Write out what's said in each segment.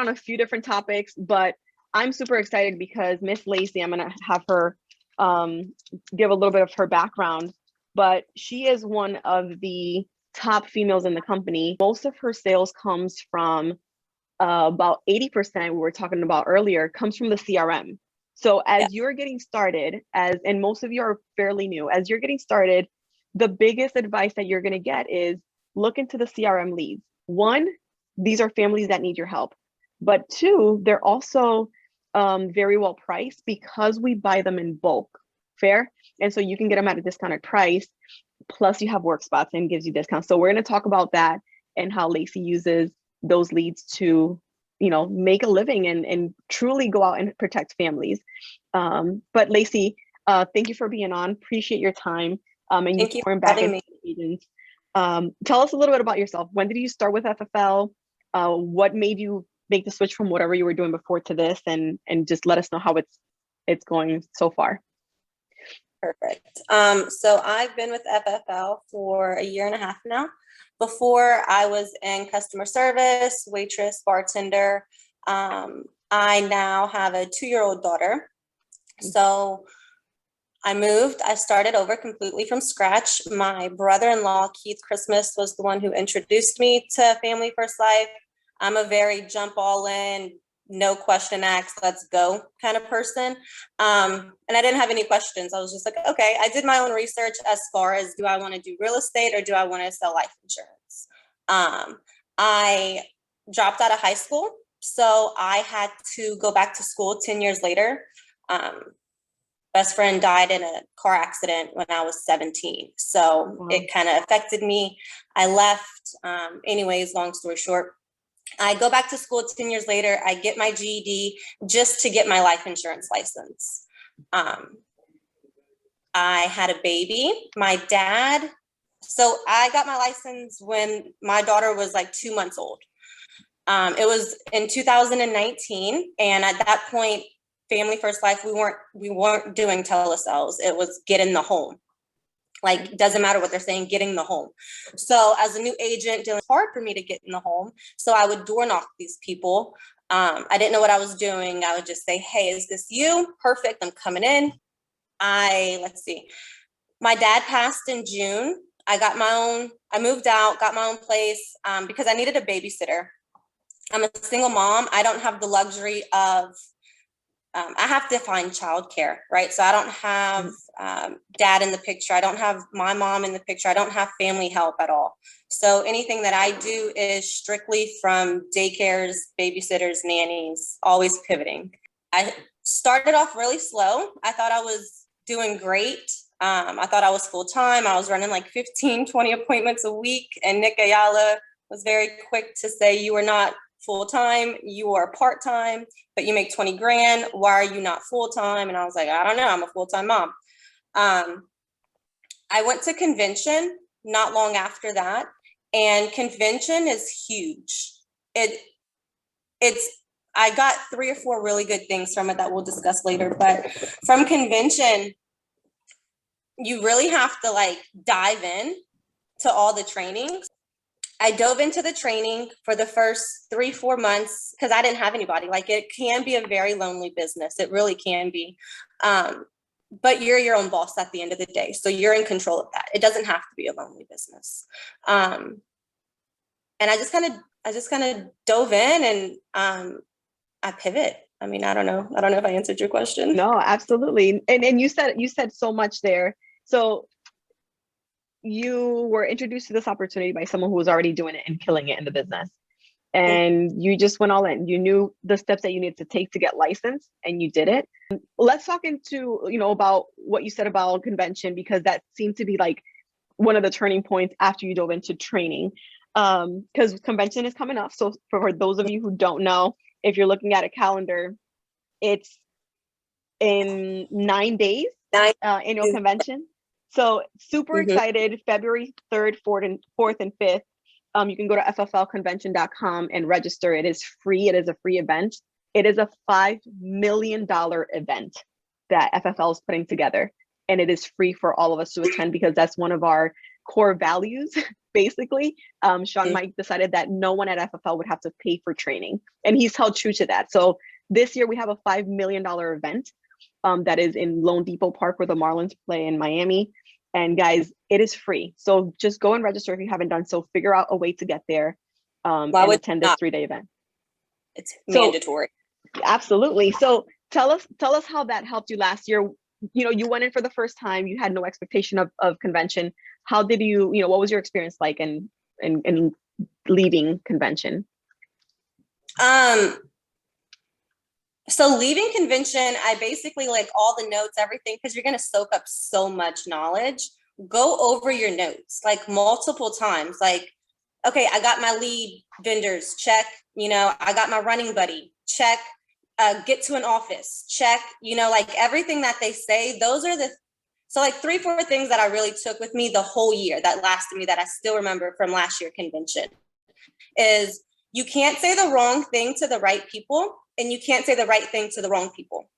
on a few different topics, but I'm super excited because Miss Lacey, I'm gonna have her give a little bit of her background, but she is one of the top females in the company. Most of her sales comes from about 80%, we were talking about earlier, comes from the CRM. So as you're getting started, and most of you are fairly new, as you're getting started, the biggest advice that you're gonna get is look into the CRM leads. One, these are families that need your help. But two, they're also very well priced because we buy them in bulk. Fair? And so you can get them at a discounted price, plus you have work spots and gives you discounts. So we're going to talk about that and how Lacey uses those leads to, make a living and truly go out and protect families. But Lacey, thank you for being on. Appreciate your time. And thank you pouring for back having into me. agents. Tell us a little bit about yourself. When did you start with FFL? What made you make the switch from whatever you were doing before to this, and just let us know how it's going so far. Perfect. So I've been with FFL for a year and a half now. Before, I was in customer service, waitress, bartender. I now have a 2-year-old daughter. So I moved. I started over completely from scratch. My brother-in-law, Keith Christmas, was the one who introduced me to Family First Life. I'm a very jump all in, no question asked, let's go kind of person. And I didn't have any questions. I was just like, okay, I did my own research as far as, do I want to do real estate or do I want to sell life insurance? I dropped out of high school, so I had to go back to school 10 years later. Best friend died in a car accident when I was 17. So It kind of affected me. I left. Anyways, long story short, I go back to school 10 years later. I get my GED just to get my life insurance license. I had a baby. My dad, so I got my license when my daughter was like 2 months old. It was in 2019. And at that point, Family First Life, we weren't doing telesales. It was get in the home. Like, doesn't matter what they're saying, getting the home. So as a new agent, it was hard for me to get in the home. So I would door knock these people. I didn't know what I was doing. I would just say, hey, is this you? Perfect, I'm coming in. Let's see. My dad passed in June. I moved out, got my own place because I needed a babysitter. I'm a single mom. I don't have the luxury of I have to find childcare, right? So I don't have dad in the picture. I don't have my mom in the picture. I don't have family help at all. So anything that I do is strictly from daycares, babysitters, nannies, always pivoting. I started off really slow. I thought I was doing great. I thought I was full-time. I was running like 15, 20 appointments a week. And Nick Ayala was very quick to say, you are not full-time, you are part-time, but you make 20 grand. Why are you not full-time? And I was like, I don't know, I'm a full-time mom. I went to convention not long after that, and convention is huge. I got 3 or 4 really good things from it that we'll discuss later, but from convention, you really have to like dive in to all the trainings. I dove into the training for the first 3-4 months because I didn't have anybody. Like, it can be a very lonely business. It really can be. But you're your own boss at the end of the day. So you're in control of that. It doesn't have to be a lonely business. And I just kind of dove in and I pivot. I mean, I don't know if I answered your question. No, absolutely. And you said so much there. So you were introduced to this opportunity by someone who was already doing it and killing it in the business. And you just went all in. You knew the steps that you needed to take to get licensed, and you did it. Let's talk into, about what you said about convention, because that seemed to be like one of the turning points after you dove into training. Because convention is coming up. So for those of you who don't know, if you're looking at a calendar, it's in 9 days, annual convention. So super excited, February 3rd, 4th, and 5th. You can go to fflconvention.com and register. It is free. It is a free event. It is a $5 million event that FFL is putting together. And it is free for all of us to attend because that's one of our core values basically, Sean Mike decided that no one at FFL would have to pay for training. And he's held true to that. So this year we have a $5 million event that is in Lone Depot Park where the Marlins play in Miami. And guys, it is free. So just go and register if you haven't done so. Figure out a way to get there and attend this 3-day event. It's mandatory. Absolutely. So tell us how that helped you last year. You know, you went in for the first time, you had no expectation of convention. How did you know, what was your experience like in leaving convention? So leaving convention, I basically like all the notes, everything, because you're going to soak up so much knowledge. Go over your notes like multiple times. Like, okay, I got my lead vendors, check. You know, I got my running buddy, check. Get to an office, check. You know, like everything that they say, those are so like 3-4 things that I really took with me the whole year that lasted me, that I still remember from last year convention, is you can't say the wrong thing to the right people, and you can't say the right thing to the wrong people.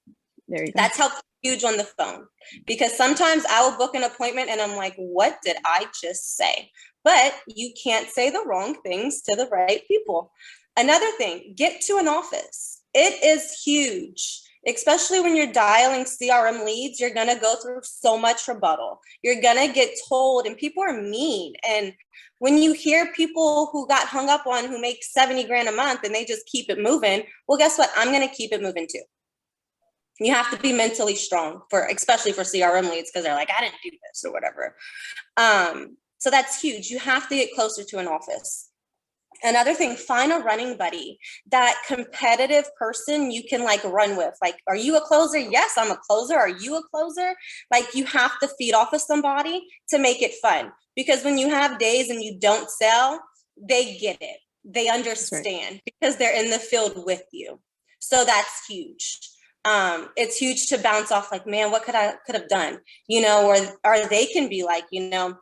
There you go. That's helped huge on the phone, because sometimes I will book an appointment and I'm like, what did I just say? But you can't say the wrong things to the right people. Another thing, get to an office. It is huge, especially when you're dialing CRM leads. You're going to go through so much rebuttal. You're going to get told, and people are mean. And when you hear people who got hung up on who make 70 grand a month and they just keep it moving, well, guess what? I'm going to keep it moving too. You have to be mentally strong especially for CRM leads, because they're like, I didn't do this or whatever. So that's huge. You have to get closer to an office. Another thing, find a running buddy, that competitive person you can like run with. Like, are you a closer? Yes, I'm a closer. Are you a closer? Like, you have to feed off of somebody to make it fun. Because when you have days and you don't sell, they get it. They understand because they're in the field with you. So that's huge. It's huge to bounce off like, man, what could have done? You know, or they can be like, you know,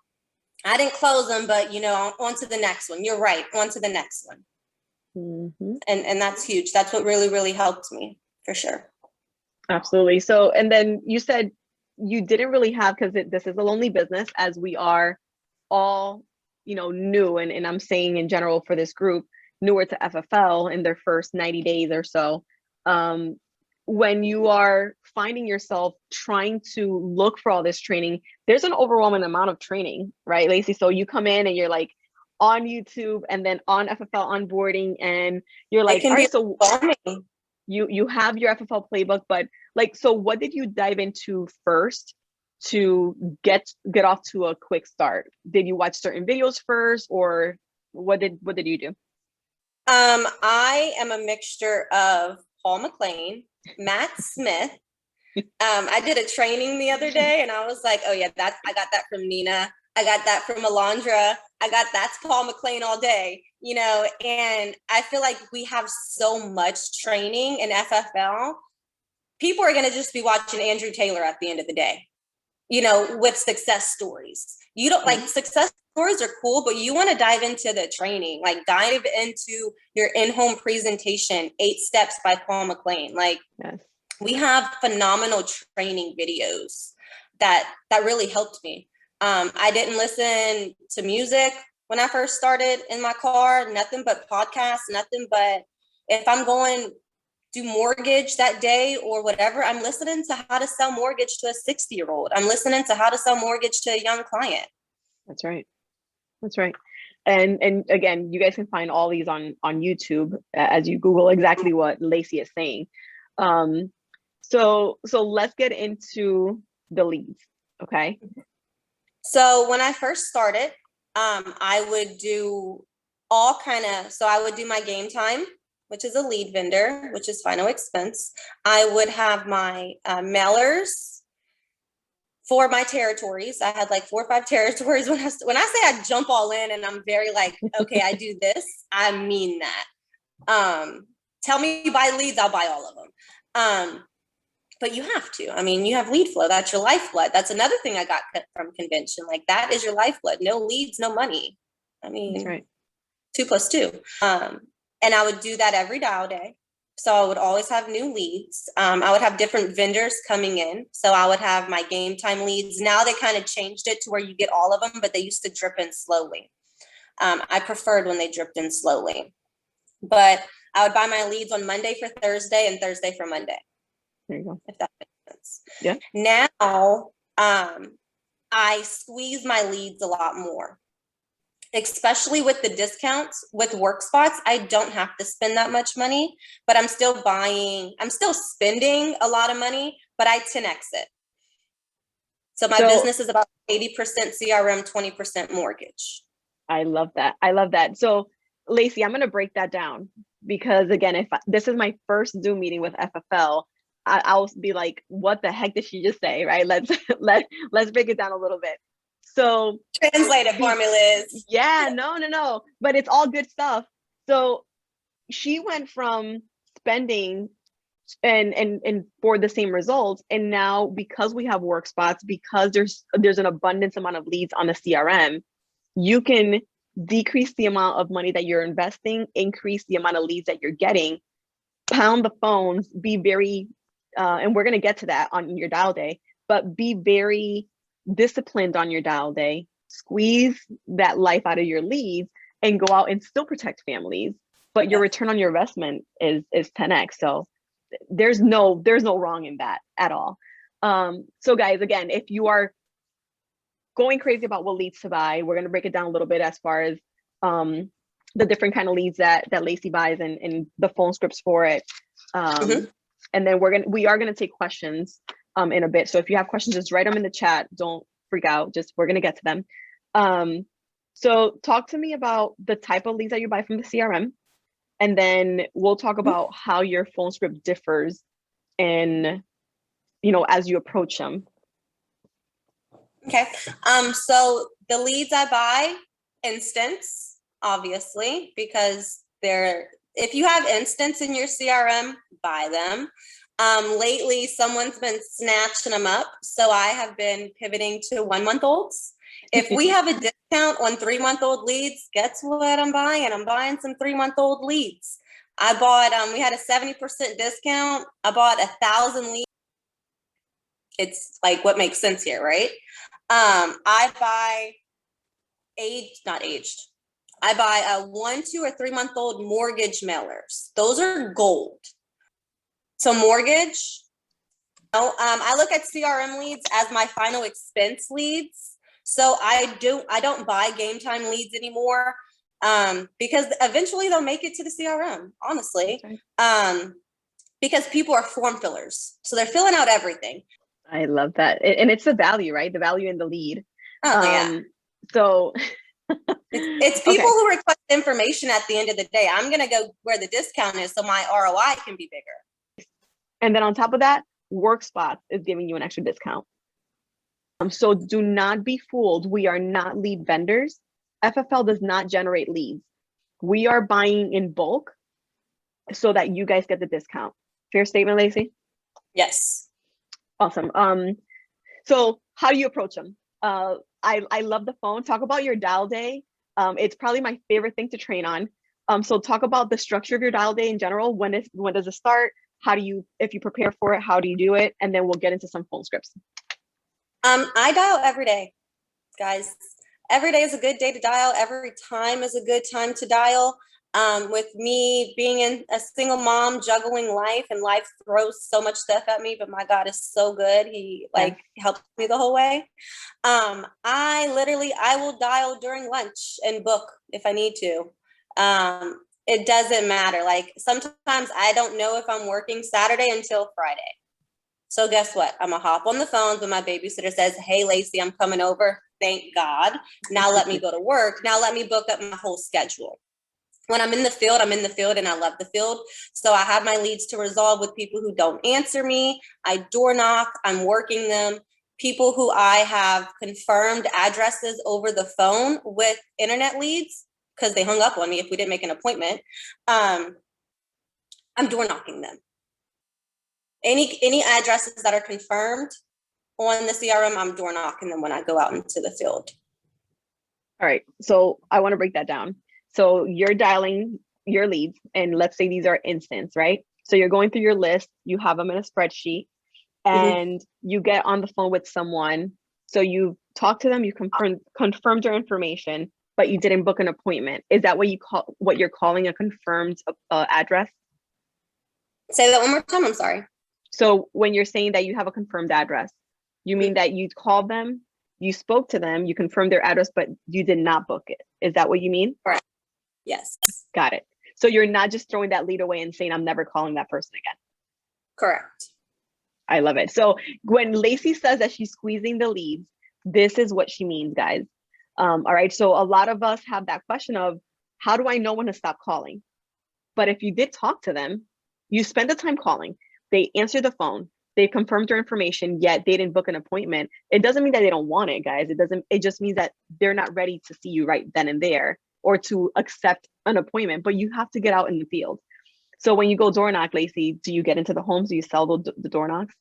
I didn't close them, but you know, on to the next one. You're right. On to the next one. Mm-hmm. And that's huge. That's what really, really helped me for sure. Absolutely. So, and then you said you didn't really have, because this is a lonely business, as we are all, you know, new. And I'm saying in general for this group, newer to FFL in their first 90 days or so. When you are finding yourself trying to look for all this training, there's an overwhelming amount of training, right, Lacey? So you come in and you're like on YouTube and then on FFL onboarding, and you're like, all right, so you have your FFL playbook, but like, so what did you dive into first to get off to a quick start? Did you watch certain videos first, or what did you do? I am a mixture of Paul McLean, Matt Smith. I did a training the other day and I was like, oh yeah, I got that from Nina. I got that from Alondra. That's Paul McLean all day, you know, and I feel like we have so much training in FFL. People are going to just be watching Andrew Taylor at the end of the day, you know, with success stories. You don't like success stories are cool, but you want to dive into the training, like dive into your in-home presentation, 8 steps by Paul McLean. Like, yes. We have phenomenal training videos that really helped me. I didn't listen to music when I first started in my car, nothing but podcasts, nothing but if I'm going do mortgage that day or whatever, I'm listening to how to sell mortgage to a 60-year-old. I'm listening to how to sell mortgage to a young client. That's right. And again, you guys can find all these on YouTube as you Google exactly what Lacey is saying. So let's get into the leads. Okay. So when I first started, I would do I would do my Game Time, which is a lead vendor, which is final expense. I would have my mailers for my territories. I had like 4 or 5 territories. When I say I jump all in and I'm very like, okay, I do this, I mean that. Tell me you buy leads, I'll buy all of them. But you have to. I mean, you have lead flow. That's your lifeblood. That's another thing I got from convention. Like, that is your lifeblood. No leads, no money. I mean, that's right. 2 + 2. And I would do that every dial day. So I would always have new leads. I would have different vendors coming in. So I would have my Game Time leads. Now they kind of changed it to where you get all of them, but they used to drip in slowly. I preferred when they dripped in slowly. But I would buy my leads on Monday for Thursday and Thursday for Monday. There you go. If that makes sense. Yeah. Now, I squeeze my leads a lot more, especially with the discounts with work spots. I don't have to spend that much money, but I'm still spending a lot of money, but I 10x it. So my business is about 80% CRM, 20% mortgage. I love that. I love that. So Lacey, I'm going to break that down because again, if this is my first Zoom meeting with FFL, I'll be like, what the heck did she just say? Right. Let's break it down a little bit. So translated formulas. Yeah, no. But it's all good stuff. So she went from spending and for the same results. And now because we have work spots, because there's an abundance amount of leads on the CRM, you can decrease the amount of money that you're investing, increase the amount of leads that you're getting, pound the phones, be very, and we're going to get to that on your dial day, but be very disciplined on your dial day, squeeze that life out of your leads and go out and still protect families. But your return on your investment is 10x. So there's no wrong in that at all. So guys, again, if you are going crazy about what leads to buy, we're going to break it down a little bit as far as the different kind of leads that Lacey buys and the phone scripts for it. And then we are going to take questions in a bit. So if you have questions, just write them in the chat. Don't freak out. We're going to get to them. So talk to me about the type of leads that you buy from the CRM. And then we'll talk about how your phone script differs and, as you approach them. Okay. So the leads I buy, instance, obviously, because if you have instance in your CRM, buy them. Lately, someone's been snatching them up. So I have been pivoting to 1-month-olds. If we have a discount on 3-month-old leads, guess what I'm buying? I'm buying some 3-month-old leads. I bought, we had a 70% discount. I bought 1,000 leads. It's like what makes sense here, right? I buy not aged. I buy a 1, 2, or 3-month-old mortgage mailers. Those are gold. So mortgage, I look at CRM leads as my final expense leads. So I don't buy game time leads anymore because eventually they'll make it to the CRM, honestly, because people are form fillers. So they're filling out everything. I love that. And it's the value, right? The value in the lead. Oh, yeah. So it's people who request information at the end of the day. I'm going to go where the discount is so my ROI can be bigger. And then on top of that, WorkSpots is giving you an extra discount. So do not be fooled. We are not lead vendors. FFL does not generate leads. We are buying in bulk so that you guys get the discount. Fair statement, Lacey? Yes. Awesome. So how do you approach them? I love the phone. Talk about your dial day. It's probably my favorite thing to train on. So talk about the structure of your dial day in general. When does it start? If you prepare for it, how do you do it? And then we'll get into some phone scripts. I dial every day, guys. Every day is a good day to dial. Every time is a good time to dial. With me being a single mom, juggling life, and life throws so much stuff at me, but my God is so good. He helps me the whole way. I will dial during lunch and book if I need to. It doesn't matter. Like sometimes I don't know if I'm working Saturday until Friday. So guess what? I'm gonna hop on the phone when my babysitter says, "Hey, Lacey, I'm coming over." Thank God. Now let me go to work. Now let me book up my whole schedule. When I'm in the field, and I love the field. So I have my leads to resolve with people who don't answer me. I door knock, I'm working them. People who I have confirmed addresses over the phone with internet leads because they hung up on me if we didn't make an appointment. I'm door knocking them. Any addresses that are confirmed on the CRM, I'm door knocking them when I go out into the field. All right. So I want to break that down. So you're dialing your leads, and let's say these are instance, right? So you're going through your list, you have them in a spreadsheet, and you get on the phone with someone. So you talk to them, you confirmed your information. but you didn't book an appointment. Is that what you're calling a confirmed address? Say that one more time. I'm sorry. So when you're saying that you have a confirmed address, you mean that you called them, you spoke to them, you confirmed their address, but you did not book it. Is that what you mean? Correct. Yes. Got it. So you're not just throwing that lead away and saying, I'm never calling that person again. Correct. I love it. So when Lacey says that she's squeezing the leads, this is what she means, guys. All right. So a lot of us have that question of, how do I know when to stop calling? But if you did talk to them, you spend the time calling, they answer the phone, they confirmed their information, yet they didn't book an appointment. It doesn't mean that they don't want it, guys. It just means that they're not ready to see you right then and there, or to accept an appointment, but you have to get out in the field. So when you go door knock, Lacey, do you get into the homes? Do you sell the door knocks?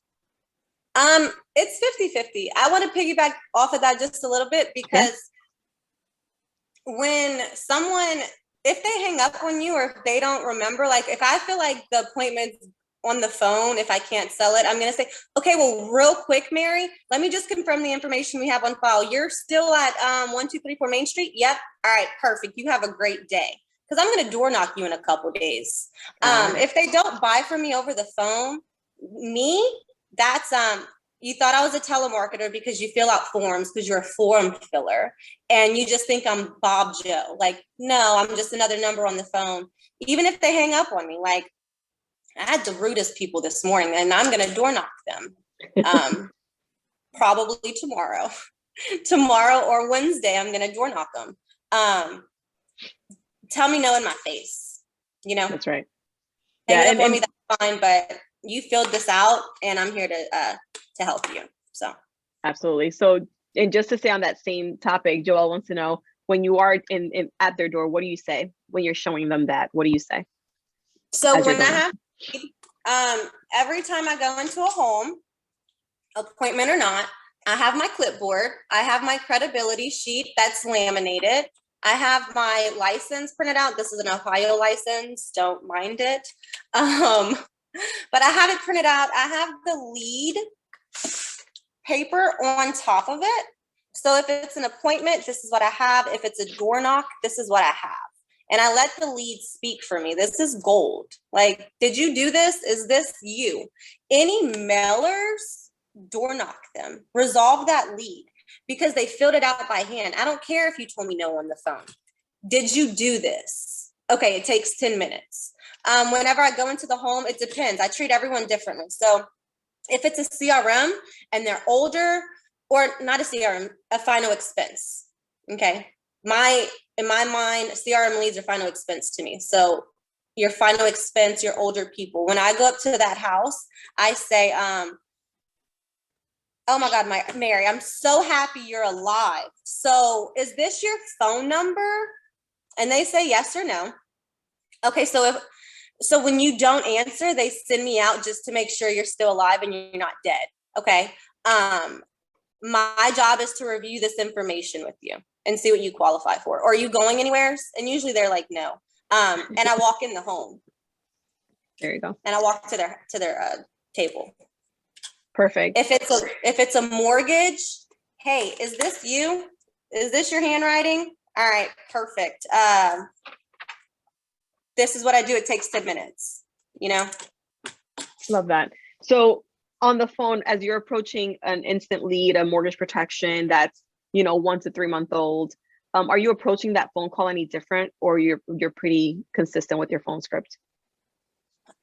It's 50-50. I want to piggyback off of that just a little bit, because when someone, if they hang up on you, or if they don't remember, like if I feel like the appointment's on the phone, if I can't sell it, I'm going to say, okay, well, real quick, Mary, let me just confirm the information we have on file. You're still at 1234 Main Street? Yep. All right, perfect. You have a great day. Because I'm going to door knock you in a couple days. If they don't buy from me over the phone, that's you thought I was a telemarketer because you fill out forms because you're a form filler, and you just think I'm Bob Joe. Like, no, I'm just another number on the phone. Even if they hang up on me, like I had the rudest people this morning, and I'm going to door knock them. Probably tomorrow or Wednesday, I'm going to door knock them. Tell me no in my face, you know. That's right. Hang up on me, that's fine, but you filled this out, and I'm here to help you. So absolutely. So, and just to stay on that same topic, Joelle wants to know, when you are in at their door, what do you say when you're showing them that? What do you say? So when I have every time I go into a home, appointment or not, I have my clipboard. I have my credibility sheet that's laminated. I have my license printed out. This is an Ohio license. Don't mind it. But I have it printed out. I have the lead paper on top of it. So if it's an appointment, this is what I have. If it's a door knock, this is what I have. And I let the lead speak for me. This is gold. Like, did you do this? Is this you? Any mailers, door knock them. Resolve that lead, because they filled it out by hand. I don't care if you told me no on the phone. Did you do this? Okay, it takes 10 minutes. Whenever I go into the home, it depends. I treat everyone differently. So if it's a CRM and they're older, or not a CRM, a final expense. Okay. In my mind, CRM leads are final expense to me. So your final expense, your older people. When I go up to that house, I say, oh my God, Mary, I'm so happy you're alive. So is this your phone number? And they say yes or no. Okay, so when you don't answer, they send me out just to make sure you're still alive and you're not dead. Okay. My job is to review this information with you and see what you qualify for. Or are you going anywhere? And usually they're like, no. And I walk in the home. There you go. And I walk to their table. Perfect. If it's a mortgage, hey, is this you? Is this your handwriting? All right, perfect. This is what I do. It takes 10 minutes, you know? Love that. So on the phone, as you're approaching an instant lead, a mortgage protection that's, 1 to 3 month old, are you approaching that phone call any different, or you're pretty consistent with your phone script?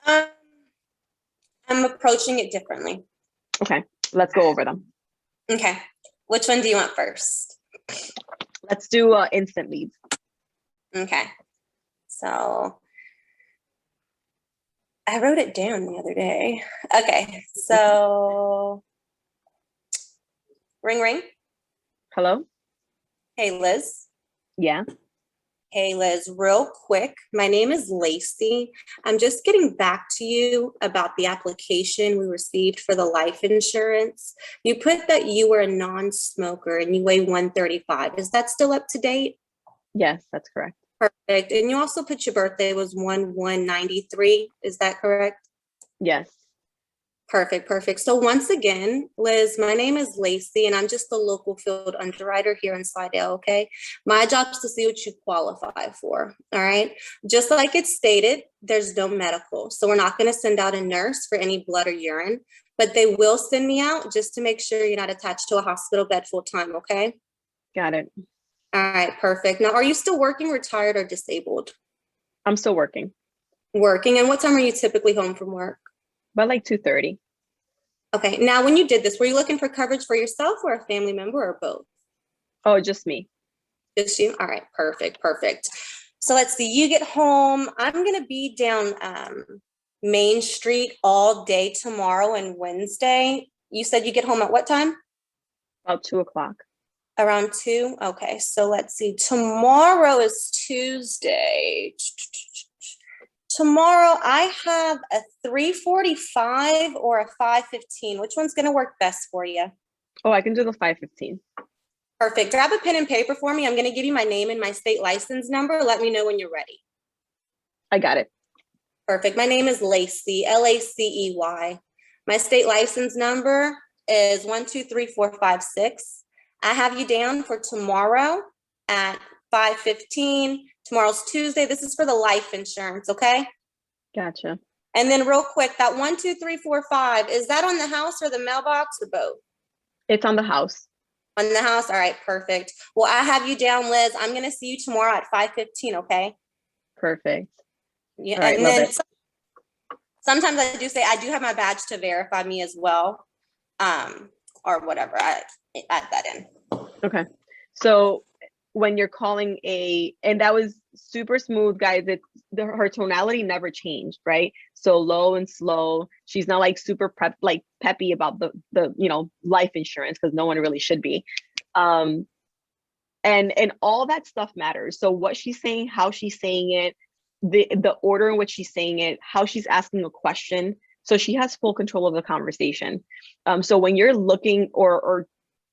I'm approaching it differently. Okay, let's go over them. Okay, which one do you want first? Let's do instant leads. Okay, so I wrote it down the other day. Okay, so ring, ring. Hello? Hey, Liz. Yeah. Hey, Liz, real quick. My name is Lacey. I'm just getting back to you about the application we received for the life insurance. You put that you were a non-smoker and you weigh 135. Is that still up to date? Yes, that's correct. Perfect. And you also put your birthday was 1/1/93. Is that correct? Yes. Perfect, perfect. So once again, Liz, my name is Lacey, and I'm just the local field underwriter here in Slidell, okay? My job is to see what you qualify for, all right? Just like it's stated, there's no medical. So we're not gonna send out a nurse for any blood or urine, but they will send me out just to make sure you're not attached to a hospital bed full time, okay? Got it. All right, perfect. Now, are you still working, retired, or disabled? I'm still working, Working, and what time are you typically home from work? but like 2:30. Okay, now when you did this, were you looking for coverage for yourself or a family member or both? Oh, just me. Just you? All right, perfect, perfect. So let's see, you get home. I'm gonna be down Main Street all day tomorrow and Wednesday. You said you get home at what time? About 2 o'clock. Around 2? Okay, so let's see, tomorrow is Tuesday. Tomorrow I have a 3:45 or a 5:15. Which one's gonna work best for you? Oh, I can do the 5:15. Perfect. Grab a pen and paper for me. I'm going to give you my name and my state license number. Let me know when you're ready. I got it. Perfect. My name is Lacey, Lacey. My state license number is 123456. I have you down for tomorrow at 5:15. Tomorrow's Tuesday. This is for the life insurance, okay? Gotcha. And then real quick, that 12345, is that on the house or the mailbox or both? It's on the house. On the house? All right, perfect. Well, I have you down, Liz. I'm going to see you tomorrow at 5:15, okay? Perfect. Yeah, All right, and love then it. sometimes I do say I do have my badge to verify me as well, or whatever. I add that in. Okay. So when you're calling and that was super smooth, guys. Her tonality never changed, right? So low and slow. She's not like super peppy about the life insurance, because no one really should be. And all that stuff matters. So what she's saying, how she's saying it, the order in which she's saying it, how she's asking a question. So she has full control of the conversation. So when you're looking or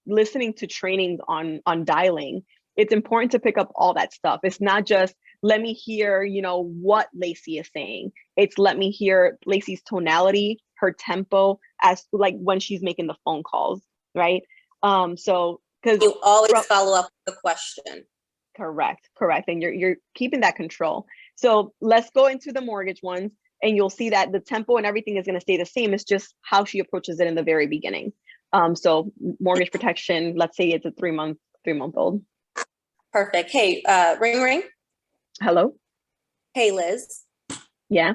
listening to trainings on dialing, it's important to pick up all that stuff. It's not just let me hear, what Lacey is saying. It's let me hear Lacey's tonality, her tempo, as like when she's making the phone calls, right? So because you always follow up with a question. Correct. And you're keeping that control. So let's go into the mortgage ones, and you'll see that the tempo and everything is going to stay the same. It's just how she approaches it in the very beginning. So mortgage protection, let's say it's a 3-month-old. Perfect. Hey, ring, ring. Hello. Hey, Liz. Yeah.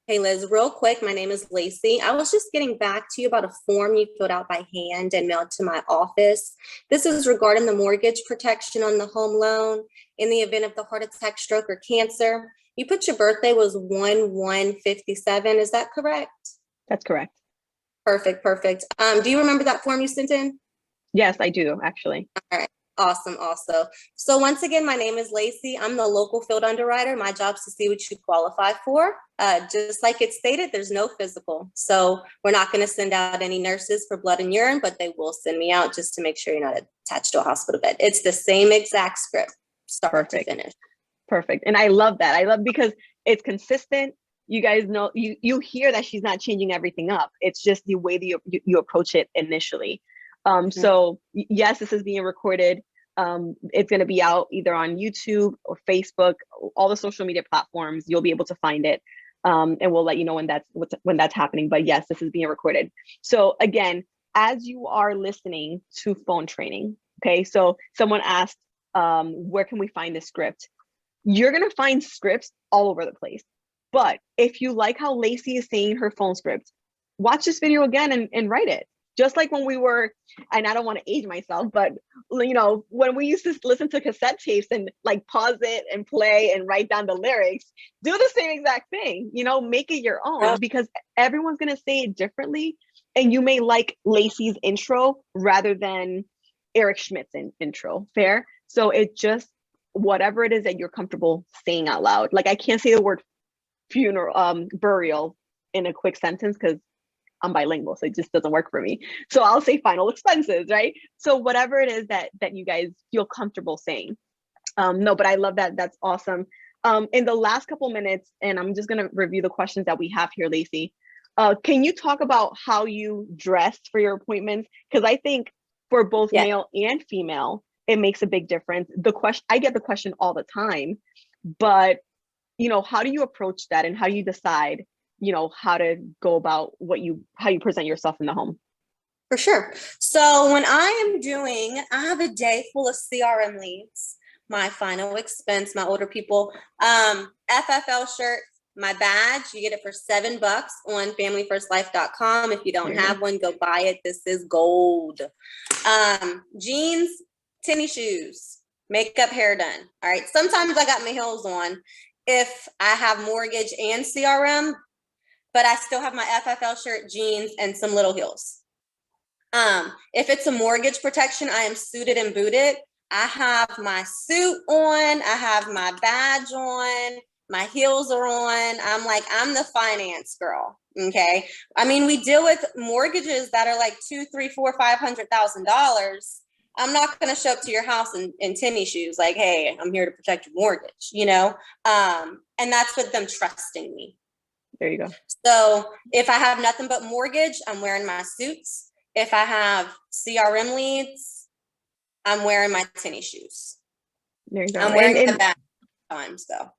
Hey, Liz, real quick, my name is Lacey. I was just getting back to you about a form you filled out by hand and mailed to my office. This is regarding the mortgage protection on the home loan in the event of the heart attack, stroke, or cancer. You put your birthday was 1/1/57. Is that correct? That's correct. Perfect, perfect. Do you remember that form you sent in? Yes, I do, actually. All right. Awesome. Also, so once again, my name is Lacey. I'm the local field underwriter. My job is to see what you qualify for. Just like it stated, there's no physical. So we're not going to send out any nurses for blood and urine, but they will send me out just to make sure you're not attached to a hospital bed. It's the same exact script, start to finish. Perfect. And I love that. I love because it's consistent. You guys know, you hear that she's not changing everything up. It's just the way that you approach it initially. So yes, this is being recorded. It's going to be out either on YouTube or Facebook, all the social media platforms. You'll be able to find it. And we'll let you know when that's happening. But yes, this is being recorded. So again, as you are listening to phone training, okay, so someone asked, where can we find this script? You're going to find scripts all over the place. But if you like how Lacey is saying her phone script, watch this video again and write it. Just like when we were, and I don't want to age myself, but when we used to listen to cassette tapes and like pause it and play and write down the lyrics, do the same exact thing, make it your own, because everyone's going to say it differently. And you may like Lacey's intro rather than Eric Schmidt's intro. Fair? So it just, whatever it is that you're comfortable saying out loud. Like I can't say the word burial in a quick sentence because I'm bilingual, so it just doesn't work for me. So I'll say final expenses, right? So whatever it is that you guys feel comfortable saying. No, but I love that. That's awesome. In the last couple minutes, and I'm just gonna review the questions that we have here, Lacey. Can you talk about how you dressed for your appointments? Because I think for both Yeah. male and female, it makes a big difference. I get the question all the time, but how do you approach that, and how do you decide, how to go about how you present yourself in the home? For sure. So when I have a day full of CRM leads, my final expense, my older people, FFL shirt, my badge, you get it for $7 on familyfirstlife.com. If you don't have one, go buy it. This is gold. Jeans, tennis shoes, makeup, hair done. All right. Sometimes I got my heels on if I have mortgage and CRM, but I still have my FFL shirt, jeans, and some little heels. If it's a mortgage protection, I am suited and booted. I have my suit on, I have my badge on, my heels are on. I'm the finance girl. Okay. I mean, we deal with mortgages that are like $200,000, $300,000, $500,000. I'm not going to show up to your house in tennis shoes like, hey, I'm here to protect your mortgage, and that's with them trusting me. There you go. So if I have nothing but mortgage, I'm wearing my suits. If I have CRM leads, I'm wearing my tennis shoes. There you go. I'm wearing the bag times though.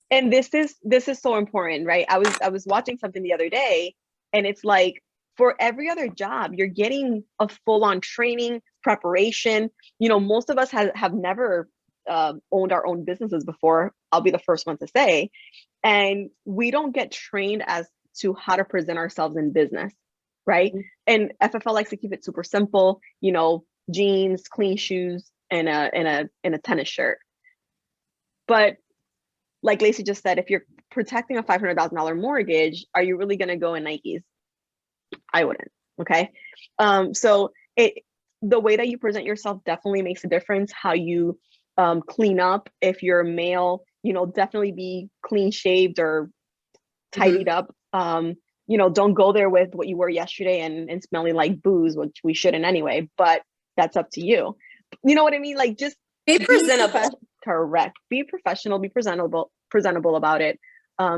And this is so important, right? I was watching something the other day, and it's like, for every other job, you're getting a full-on training, preparation. Most of us have never owned our own businesses before. I'll be the first one to say, and we don't get trained as to how to present ourselves in business, right? And FFL likes to keep it super simple. Jeans, clean shoes, and a tennis shirt. But like Lacey just said, if you're protecting a $500,000 mortgage, are you really going to go in Nikes? I wouldn't. Okay. So the way that you present yourself definitely makes a difference. How you clean up. If you're a male, definitely be clean shaved or tidied up. Don't go there with what you wore yesterday and smelling like booze, which we shouldn't anyway, but that's up to you. You know what I mean? Like, just be presentable. Correct. Be professional, be presentable about it.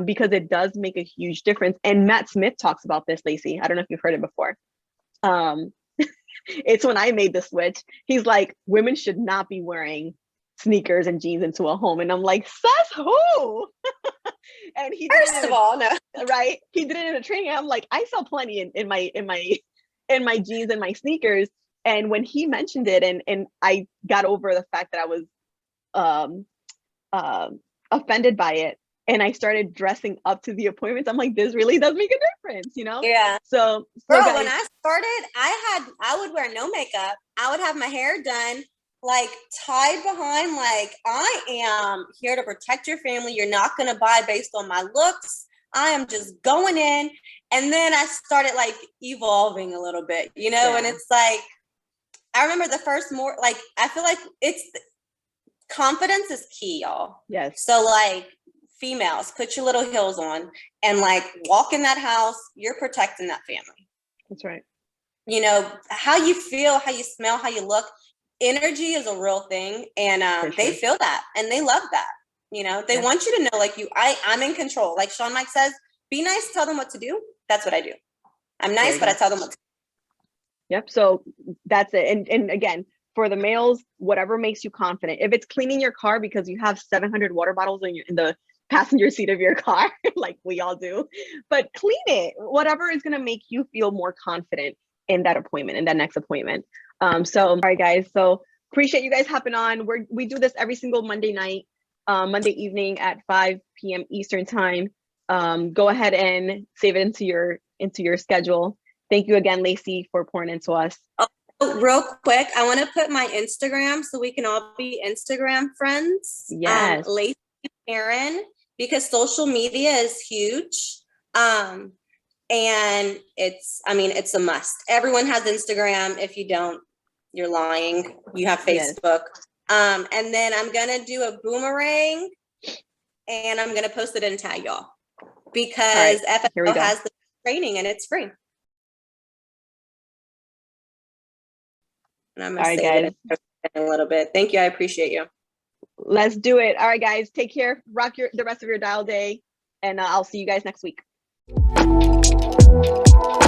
Because it does make a huge difference. And Matt Smith talks about this, Lacey. I don't know if you've heard it before. It's when I made the switch. He's like, women should not be wearing sneakers and jeans into a home. And I'm like, says who? And he First of all, no. Right. He did it in a training. I'm like, I saw plenty in my jeans and my sneakers. And when he mentioned it, and I got over the fact that I was offended by it, and I started dressing up to the appointments, I'm like, this really does make a difference, Yeah. So Girl, guys, when I started, I would wear no makeup. I would have my hair done, like tied behind, like, I am here to protect your family. You're not going to buy based on my looks. I am just going in. And then I started like evolving a little bit, Yeah. And it's like, I remember the first I feel like confidence is key, y'all. Yes. So like, females, put your little heels on and like walk in that house. You're protecting that family. That's right. How you feel, how you smell, how you look. Energy is a real thing, and they feel that, and they love that. They want you to know, like, I'm in control. Like Sean Mike says, be nice, tell them what to do. That's what I do. I'm nice, but I tell them what to do. Yep. So that's it. And again, for the males, whatever makes you confident. If it's cleaning your car because you have 700 water bottles in the passenger seat of your car, like we all do, but clean it. Whatever is going to make you feel more confident in that appointment, in that next appointment. So, all right, guys. So appreciate you guys hopping on. We do this every single Monday night, Monday evening at 5 p.m. Eastern time. Go ahead and save it into your schedule. Thank you again, Lacey, for pouring into us. Oh, real quick, I want to put my Instagram so we can all be Instagram friends. Yes. Lacey Perrin, because social media is huge. And it's a must. Everyone has Instagram. If you don't, you're lying. You have Facebook. Yes. And then I'm going to do a boomerang and I'm going to post it and tag y'all because FFL has the training and it's free. And I'm going to say it in a little bit. Thank you. I appreciate you. Let's do it. All right, guys, take care. Rock the rest of your dial day, and I'll see you guys next week. you.